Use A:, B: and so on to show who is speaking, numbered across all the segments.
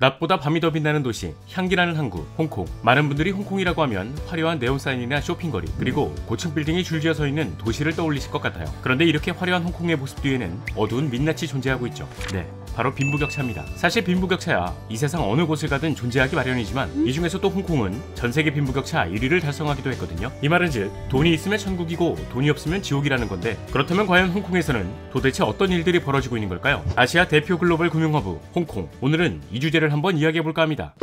A: 낮보다 밤이 더 빛나는 도시, 향기나는 항구, 홍콩. 많은 분들이 홍콩이라고 하면 화려한 네온사인이나 쇼핑거리, 그리고 고층 빌딩이 줄지어 서 있는 도시를 떠올리실 것 같아요. 그런데 이렇게 화려한 홍콩의 모습 뒤에는 어두운 민낯이 존재하고 있죠. 네, 바로 빈부격차입니다. 사실 빈부격차야 이 세상 어느 곳을 가든 존재하기 마련이지만 이 중에서 또 홍콩은 전세계 빈부격차 1위를 달성하기도 했거든요. 이 말은 즉 돈이 있으면 천국이고 돈이 없으면 지옥이라는 건데, 그렇다면 과연 홍콩에서는 도대체 어떤 일들이 벌어지고 있는 걸까요? 아시아 대표 글로벌 금융허브 홍콩. 오늘은 이 주제를 한번 이야기해볼까 합니다.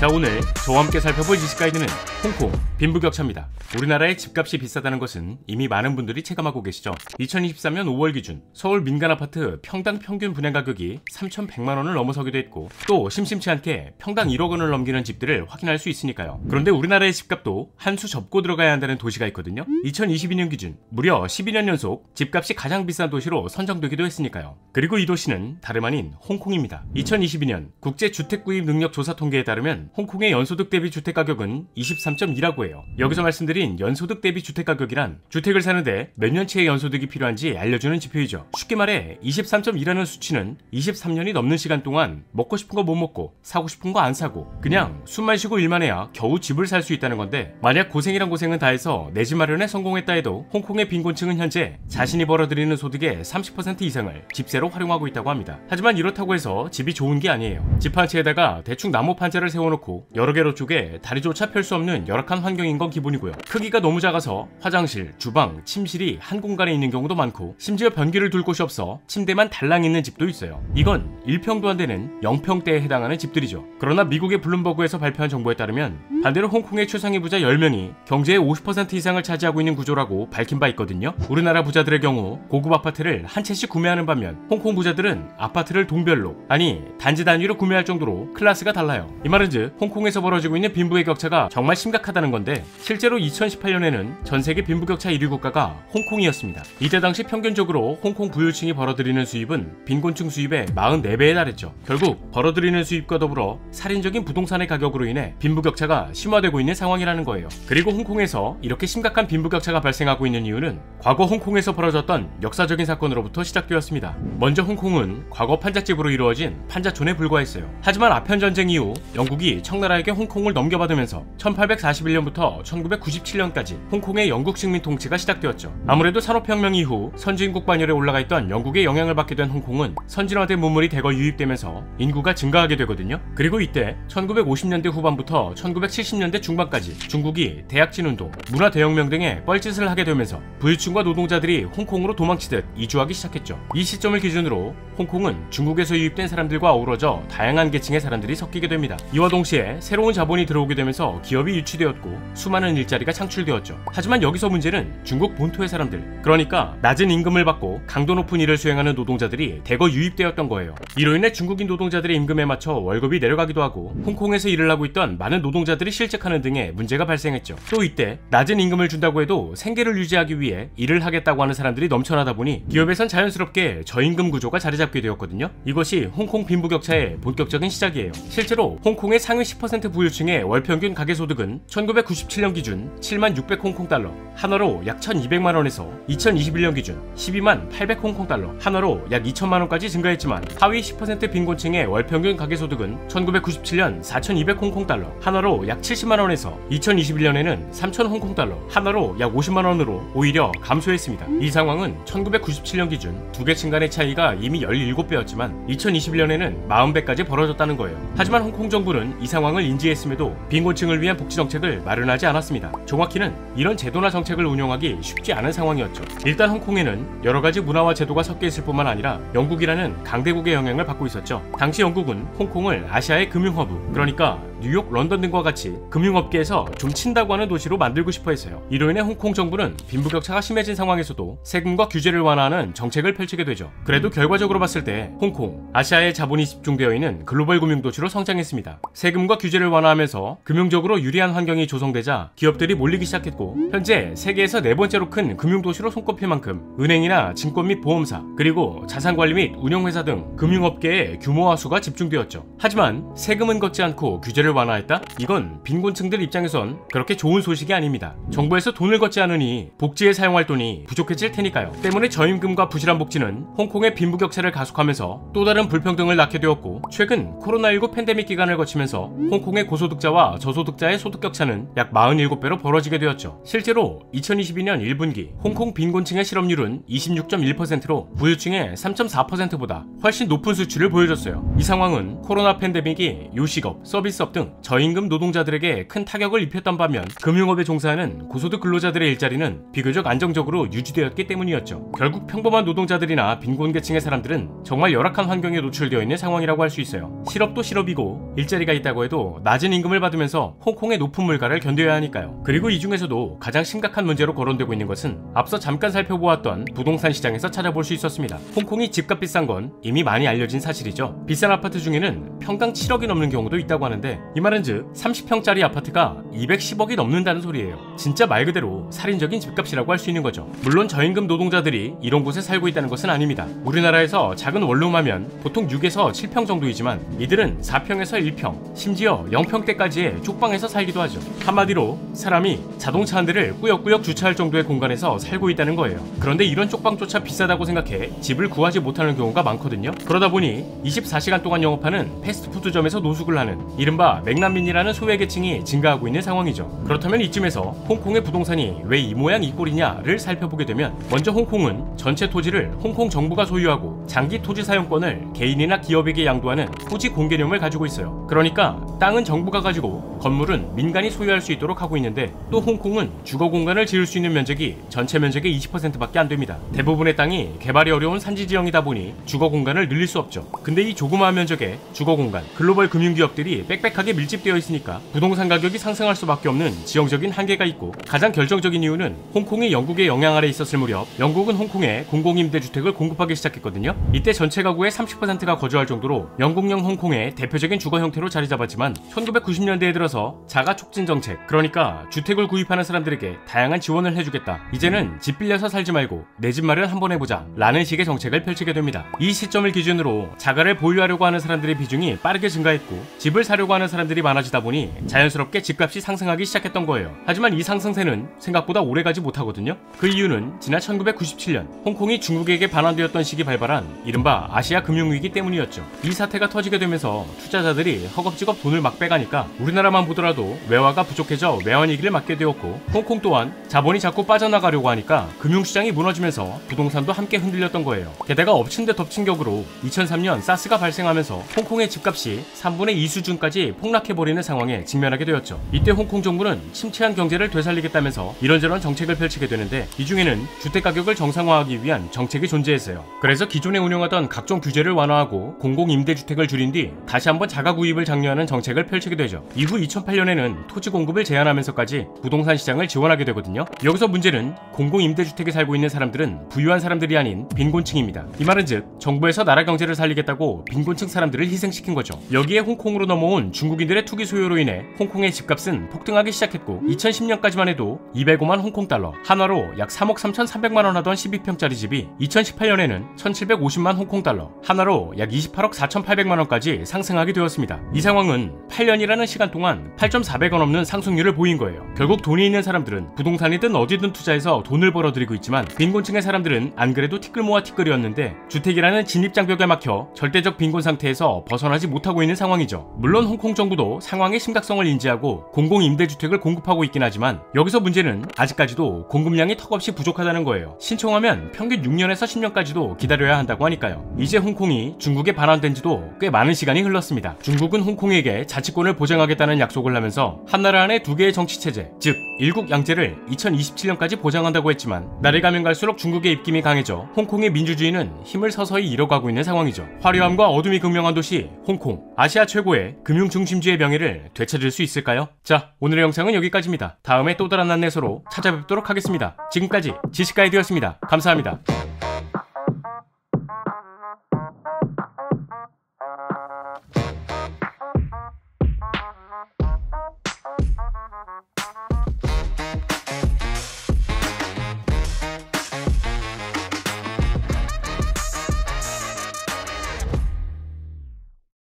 A: 자, 오늘 저와 함께 살펴볼 지식 가이드는 홍콩 빈부격차입니다. 우리나라의 집값이 비싸다는 것은 이미 많은 분들이 체감하고 계시죠. 2023년 5월 기준 서울 민간 아파트 평당 평균 분양 가격이 3,100만 원을 넘어서기도 했고, 또 심심치 않게 평당 1억 원을 넘기는 집들을 확인할 수 있으니까요. 그런데 우리나라의 집값도 한 수 접고 들어가야 한다는 도시가 있거든요. 2022년 기준 무려 12년 연속 집값이 가장 비싼 도시로 선정되기도 했으니까요. 그리고 이 도시는 다름 아닌 홍콩입니다. 2022년 국제주택구입능력조사 통계에 따르면 홍콩의 연소득 대비 주택가격은 23.2라고 해요. 여기서 말씀드린 연소득 대비 주택가격이란 주택을 사는데 몇 년치의 연소득이 필요한지 알려주는 지표이죠. 쉽게 말해 23.2라는 수치는 23년이 넘는 시간 동안 먹고 싶은 거 못 먹고 사고 싶은 거 안 사고 그냥 숨만 쉬고 일만 해야 겨우 집을 살 수 있다는 건데, 만약 고생이란 고생은 다해서 내 집 마련에 성공했다 해도 홍콩의 빈곤층은 현재 자신이 벌어들이는 소득의 30% 이상을 집세로 활용하고 있다고 합니다. 하지만 이렇다고 해서 집이 좋은 게 아니에요. 집 한 채에다가 대충 나무 판자를 세워놓고 여러 개로 쪼개 다리조차 펼 수 없는 열악한 환경인 건 기본이고요. 크기가 너무 작아서 화장실, 주방, 침실이 한 공간에 있는 경우도 많고, 심지어 변기를 둘 곳이 없어 침대만 달랑 있는 집도 있어요. 이건 1평도 안 되는 0평대에 해당하는 집들이죠. 그러나 미국의 블룸버그에서 발표한 정보에 따르면 반대로 홍콩의 최상위 부자 10명이 경제의 50% 이상을 차지하고 있는 구조라고 밝힌 바 있거든요. 우리나라 부자들의 경우 고급 아파트를 한 채씩 구매하는 반면 홍콩 부자들은 아파트를 동별로, 아니 단지 단위로 구매할 정도로 클래스가 달라요. 이 말은 즉 홍콩에서 벌어지고 있는 빈부의 격차가 정말 심각하다는 건데, 실제로 2018년에는 전세계 빈부격차 1위 국가가 홍콩이었습니다. 이때 당시 평균적으로 홍콩 부유층이 벌어들이는 수입은 빈곤층 수입의 44배에 달했죠. 결국 벌어들이는 수입과 더불어 살인적인 부동산의 가격으로 인해 빈부격차가 심화되고 있는 상황이라는 거예요. 그리고 홍콩에서 이렇게 심각한 빈부격차가 발생하고 있는 이유는 과거 홍콩에서 벌어졌던 역사적인 사건으로부터 시작되었습니다. 먼저 홍콩은 과거 판잣집으로 이루어진 판잣촌에 불과했어요. 하지만 아편전쟁 이후 영국이 청나라에게 홍콩을 넘겨받으면서 1841년부터 1997년까지 홍콩의 영국 식민 통치가 시작되었죠. 아무래도 산업혁명 이후 선진국 반열에 올라가 있던 영국의 영향을 받게 된 홍콩은 선진화된 문물이 대거 유입되면서 인구가 증가하게 되거든요. 그리고 이때 1950년대 후반부터 1970년대 중반까지 중국이 대약진운동, 문화대혁명 등의 뻘짓을 하게 되면서 부유층과 노동자들이 홍콩으로 도망치듯 이주하기 시작했죠. 이 시점을 기준으로 홍콩은 중국에서 유입된 사람들과 어우러져 다양한 계층의 사람들이 섞이게 됩니다. 이와 동시에 새로운 자본이 들어오게 되면서 기업이 유치되었고 수많은 일자리가 창출되었죠. 하지만 여기서 문제는 중국 본토의 사람들, 그러니까 낮은 임금을 받고 강도 높은 일을 수행하는 노동자들이 대거 유입되었던 거예요. 이로 인해 중국인 노동자들의 임금에 맞춰 월급이 내려가기도 하고 홍콩에서 일을 하고 있던 많은 노동자들이 실직하는 등의 문제가 발생했죠. 또 이때 낮은 임금을 준다고 해도 생계를 유지하기 위해 일을 하겠다고 하는 사람들이 넘쳐나다 보니 기업에선 자연스럽게 저임금 구조가 자리 잡게 되었거든요. 이것이 홍콩 빈부격차의 본격적인 시작이에요. 실제로 홍콩의 상위 10% 부유층의 월평균 가계소득은 1997년 기준 7만 600 홍콩달러, 한화로 약 1200만 원에서 2021년 기준 12만 800 홍콩달러, 한화로 약 2천만 원까지 증가했지만 하위 10% 빈곤층의 월평균 가계소득은 1997년 4200 홍콩달러, 한화로 약 70만 원에서 2021년에는 3000 홍콩달러, 한화로 약 50만 원으로 오히려 감소했습니다. 이 상황은 1997년 기준 두 계층 간의 차이가 이미 17배였지만 2021년에는 40배까지 벌어졌다는 거예요. 하지만 홍콩 정부는 이 상황을 인지했음에도 빈곤층을 위한 복지 정책을 마련하지 않았습니다. 정확히는 이런 제도나 정책을 운영하기 쉽지 않은 상황이었죠. 일단 홍콩에는 여러 가지 문화와 제도가 섞여 있을 뿐만 아니라 영국이라는 강대국의 영향을 받고 있었죠. 당시 영국은 홍콩을 아시아의 금융허브, 그러니까 뉴욕, 런던 등과 같이 금융업계에서 좀 친다고 하는 도시로 만들고 싶어 했어요. 이로 인해 홍콩 정부는 빈부격차가 심해진 상황에서도 세금과 규제를 완화하는 정책을 펼치게 되죠. 그래도 결과적으로 봤을 때 홍콩, 아시아의 자본이 집중되어 있는 글로벌 금융도시로 성장했습니다. 세금과 규제를 완화하면서 금융적으로 유리한 환경이 조성되자 기업들이 몰리기 시작했고, 현재 세계에서 네 번째로 큰 금융도시로 손꼽힐 만큼 은행이나 증권 및 보험사, 그리고 자산관리 및 운용회사 등 금융 금융업계에 규모와 수가 집중되었죠. 하지만 세금은 걷지 않고 규제를 완화했다? 이건 빈곤층들 입장에선 그렇게 좋은 소식이 아닙니다. 정부에서 돈을 걷지 않으니 복지에 사용할 돈이 부족해질 테니까요. 때문에 저임금과 부실한 복지는 홍콩의 빈부격차를 가속하면서 또 다른 불평등을 낳게 되었고, 최근 코로나19 팬데믹 기간을 거치면서 홍콩의 고소득자와 저소득자의 소득 격차는 약 47배로 벌어지게 되었죠. 실제로 2022년 1분기 홍콩 빈곤층의 실업률은 26.1%로 부유층의 3.4%보다 훨씬 높은 수치를 보여줬어요. 이 상황은 코로나 팬데믹이 요식업, 서비스업 등 저임금 노동자들에게 큰 타격을 입혔던 반면 금융업에 종사하는 고소득 근로자들의 일자리는 비교적 안정적으로 유지되었기 때문이었죠. 결국 평범한 노동자들이나 빈곤계층의 사람들은 정말 열악한 환경에 노출되어 있는 상황이라고 할 수 있어요. 실업도 실업이고 일자리가 있다고 해도 낮은 임금을 받으면서 홍콩의 높은 물가를 견뎌야 하니까요. 그리고 이 중에서도 가장 심각한 문제로 거론되고 있는 것은 앞서 잠깐 살펴보았던 부동산 시장에서 찾아볼 수 있었습니다. 홍콩이 집값 비싼 건 이미 많이 알려진 사실이죠. 비싼 아파트 중에는 평당 7억이 넘는 경우도 있다고 하는데, 이 말은즉 30평짜리 아파트가 210억이 넘는다는 소리예요. 진짜 말 그대로 살인적인 집값이라고 할 수 있는 거죠. 물론 저임금 노동자들이 이런 곳에 살고 있다는 것은 아닙니다. 우리나라에서 작은 원룸하면 보통 6에서 7평 정도이지만 이들은 4평에서 1평, 심지어 0평대까지의 쪽방에서 살기도 하죠. 한마디로 사람이 자동차 한 대를 꾸역꾸역 주차할 정도의 공간에서 살고 있다는 거예요. 그런데 이런 쪽방조차 비싸다고 생각해 집을 구하지 못하는 경우가 많거든요. 그러다 보니 24시간 동안 영업하는 패스트푸드점에서 노숙을 하는 이른바 맥난민이라는 소외계층이 증가하고 있는 상황이죠. 그렇다면 이쯤에서 홍콩의 부동산이 왜 이 모양 이 꼴이냐를 살펴보게 되면, 먼저 홍콩은 전체 토지를 홍콩 정부가 소유하고 장기 토지 사용권을 개인이나 기업에게 양도하는 토지 공개념을 가지고 있어요. 그러니까 땅은 정부가 가지고 건물은 민간이 소유할 수 있도록 하고 있는데, 또 홍콩은 주거 공간을 지을 수 있는 면적이 전체 면적의 20%밖에 안 됩니다. 대부분의 땅이 개발이 어려운 산지 지형이다 보니 주거 공간을 늘릴 수 없죠. 근데 이 조그마한 면적의 주거 공간, 글로벌 금융기업들이 빽빽하게 밀집되어 있으니까 부동산 가격이 상승할 수밖에 없는 지형적인 한계가 있고, 가장 결정적인 이유는 홍콩이 영국의 영향 아래 있었을 무렵 영국은 홍콩에 공공임대주택을 공급하기 시작했거든요. 이때 전체 가구의 30%가 거주할 정도로 영국령 홍콩의 대표적인 주거 형태로 자리 잡았지만 1990년대에 들어서 자가 촉진 정책, 그러니까 주택을 구입하는 사람들에게 다양한 지원을 해주겠다, 이제는 집 빌려서 살지 말고 내 집 마련 한번 해보자 라는 식의 정책을 펼치게 됩니다. 이 시점을 기준으로 자가를 보유하려고 하는 사람들의 비중이 빠르게 증가했고, 집을 사려고 하는 사람들이 많아지다 보니 자연스럽게 집값이 상승하기 시작했던 거예요. 하지만 이 상승세는 생각보다 오래가지 못하거든요. 그 이유는 지난 1997년 홍콩이 중국에게 반환되었던 시기 발발한 이른바 아시아 금융위기 때문이었죠. 이 사태가 터지게 되면서 투자자들이 허겁지겁 돈을 막 빼가니까 우리나라만 보더라도 외화가 부족해져 외환위기를 맞게 되었고, 홍콩 또한 자본이 자꾸 빠져나가려고 하니까 금융시장이 무너지면서 부동산도 함께 흔들렸던 거예요. 게다가 엎친 데 덮친 격으로 2003년 사스가 발생하면서 홍콩의 집값이 3분의 2 수준까지 폭락해버리는 상황에 직면하게 되었죠. 이때 홍콩 정부는 침체한 경제를 되살리겠다면서 이런저런 정책을 펼치게 되는데, 이 중에는 주택가격을 정상화하기 위한 정책이 존재했어요. 그래서 기존에 운영하던 각종 규제를 완화하고 공공임대주택을 줄인 뒤 다시 한번 자가 구입을 장려하는 정책을 펼치게 되죠. 이후 2008년에는 토지 공급을 제한하면서까지 부동산 시장을 지원하게 되거든요. 여기서 문제는 공공임대주택에 살고 있는 사람들은 부유한 사람들이 아닌 빈곤층입니다. 이 말은즉 정부에서 나라 경제를 살리겠다고 빈곤층 사람들을 희생시킨 거죠. 여기에 홍콩으로 넘어온 중국인들의 투기 수요로 인해 홍콩의 집값은 폭등하기 시작했고, 2010년까지만 해도 205만 홍콩 달러, 한화로 약 3억 3,300만 원 하던 12평짜리 집이 2018년에는 1,750만 홍콩 달러, 한화로 약 28억 4,800만 원까지 상승하게 되었습니다. 이 상황은 8년이라는 시간 동안 8.4배가 넘는 상승률을 보인 거예요. 결국 돈이 있는 사람들은 부동산이든 어디든 투자해서 돈을 벌어들이고 있지만, 빈곤층의 사람들은 안 그래도 티끌 모아 티끌이었는데 주택이라는 진입장벽에 막혀 절대적 빈곤 상태에서 벗어나지 못하고 있는 상황이죠. 물론 홍콩 정부도 상황의 심각성을 인지하고 공공임대주택을 공급하고 있긴 하지만, 여기서 문제는 아직까지도 공급량이 턱없이 부족하다는 거예요. 신청하면 평균 6년에서 10년까지도 기다려야 한다고 하니까요. 이제 홍콩이 중국에 반환된 지도 꽤 많은 시간이 흘렀습니다. 중국은 홍콩에게 자치권을 보장하겠다는 약속을 하면서 한나라 안에 두 개의 정치체제, 즉 일국양제를 2027년까지 보장한다고 했지만, 날이 가면 갈수록 중국의 입김이 강해져 홍콩의 민주주의는 힘을 서서히 잃어가고 있는 상황이죠. 화려함과 어둠이 극명한 도시 홍콩, 아시아 최고의 금융 중심지의 명예를 되찾을 수 있을까요? 자, 오늘의 영상은 여기까지입니다. 다음에 또 다른 안내서로 찾아뵙도록 하겠습니다. 지금까지 지식가이드였습니다. 감사합니다.